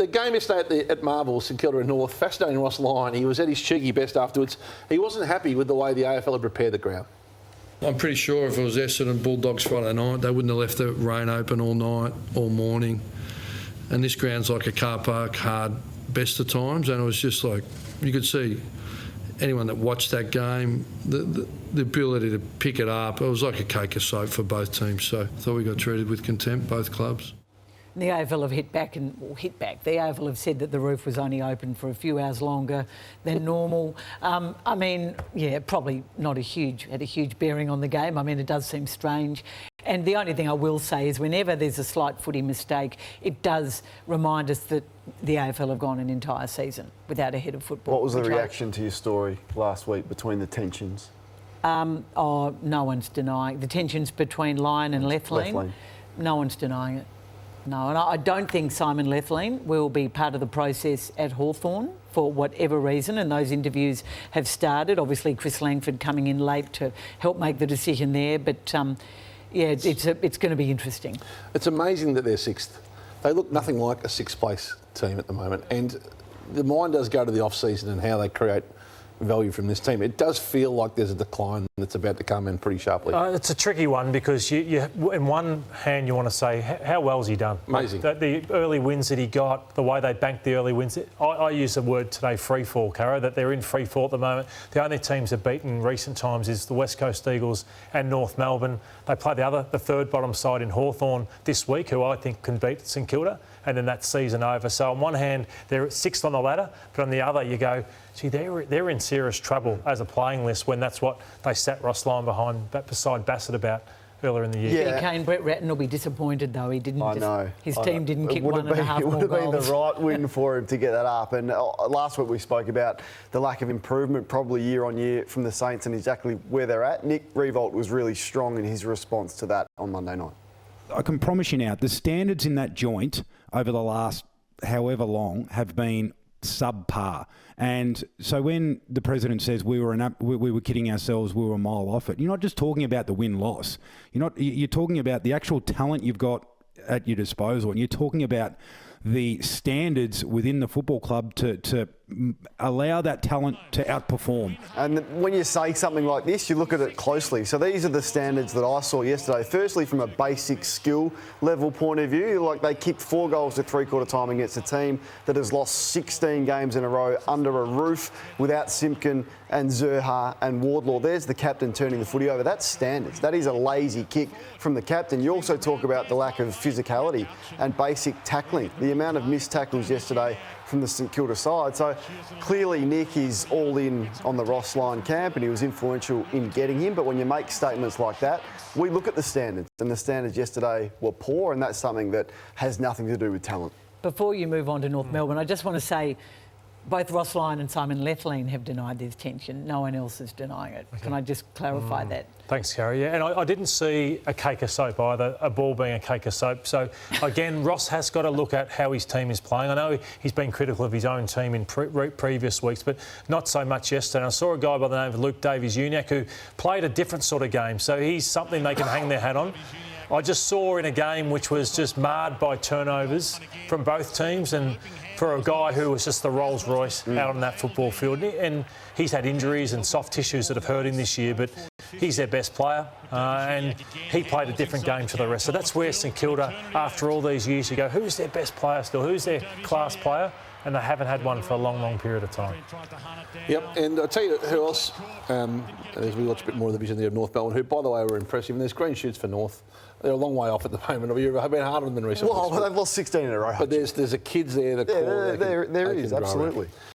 the game yesterday at Marvel, St Kilda and North, fascinating Ross Lyon. He was at his cheeky best afterwards. He wasn't happy with the way the AFL had prepared the ground. I'm pretty sure if it was Essendon Bulldogs Friday night, they wouldn't have left the rain open all night, all morning. And this ground's like a car park, hard best of times. And it was just like, you could see anyone that watched that game, the ability to pick it up, it was like a cake of soap for both teams. So I thought we got treated with contempt, both clubs. The AFL have hit back. The AFL have said that the roof was only open for a few hours longer than normal. I mean, yeah, probably not had a huge bearing on the game. I mean, it does seem strange. And the only thing I will say is whenever there's a slight footy mistake, it does remind us that the AFL have gone an entire season without a head of football. What was the reaction to your story last week between the tensions? No one's denying the tensions between Lyon and Lethlean. No one's denying it. No, and I don't think Simon Lethlean will be part of the process at Hawthorn for whatever reason, and those interviews have started. Obviously, Chris Langford coming in late to help make the decision there, but yeah, it's going to be interesting. It's amazing that they're sixth. They look nothing like a sixth-place team at the moment, and the mind does go to the off-season and how they create value from this team. It does feel like there's a decline that's about to come in pretty sharply. It's a tricky one because you in one hand you want to say how well's he done. Amazing. The early wins that he got, the way they banked the early wins. I use the word today free fall, Caro, that they're in free fall at the moment. The only teams they've beaten in recent times is the West Coast Eagles and North Melbourne. They play the third bottom side in Hawthorn this week, who I think can beat St Kilda, and then that's season over. So on one hand, they're sixth on the ladder, but on the other you go, gee, they're in serious trouble as a playing list when that's what they sat Ross Lyon beside Bassett about earlier in the year. Yeah, Kane, Brett Ratton will be disappointed though. He didn't. I know. His team didn't kick 1.5 more goals. It would have been the right win for him to get that up. And last week we spoke about the lack of improvement, probably year on year, from the Saints and exactly where they're at. Nick Riewoldt was really strong in his response to that on Monday night. I can promise you now, the standards in that joint over the last however long have been subpar. And so when the president says we were kidding ourselves, we were a mile off it, you're not just talking about the win-loss. You're talking about the actual talent you've got at your disposal, and you're talking about the standards within the football club to allow that talent to outperform. And when you say something like this, you look at it closely. So these are the standards that I saw yesterday. Firstly, from a basic skill level point of view, like they kicked 4 goals to three-quarter time against a team that has lost 16 games in a row under a roof without Simpkin and Zurha and Wardlaw. There's the captain turning the footy over. That's standards. That is a lazy kick from the captain. You also talk about the lack of physicality and basic tackling. The amount of missed tackles yesterday from the St Kilda side. So clearly Nick is all in on the Ross Lyon camp and he was influential in getting him. But when you make statements like that, we look at the standards, and the standards yesterday were poor, and that's something that has nothing to do with talent. Before you move on to North Melbourne, I just want to say both Ross Lyon and Simon Lethlean have denied this tension. No one else is denying it. Okay. Can I just clarify that? Thanks, Gary. Yeah, and I didn't see a cake of soap either, a ball being a cake of soap. So, again, Ross has got to look at how his team is playing. I know he's been critical of his own team in previous weeks, but not so much yesterday. And I saw a guy by the name of Luke Davies-Uniacke who played a different sort of game. So he's something they can hang their hat on. I just saw in a game which was just marred by turnovers from both teams, and for a guy who was just the Rolls Royce out on that football field. And he's had injuries and soft tissues that have hurt him this year, but he's their best player, and he played a different game to the rest. So that's where St Kilda, after all these years, you go, who's their best player still? Who's their class player? And they haven't had one for a long, long period of time. Yep, and I'll tell you who else, as we watch a bit more of the vision there of North Melbourne, who, by the way, were impressive. And there's green shoots for North. They're a long way off at the moment. I've been harder than them recently. Well, they've lost 16 in a row. But there's a kids there that there is, absolutely.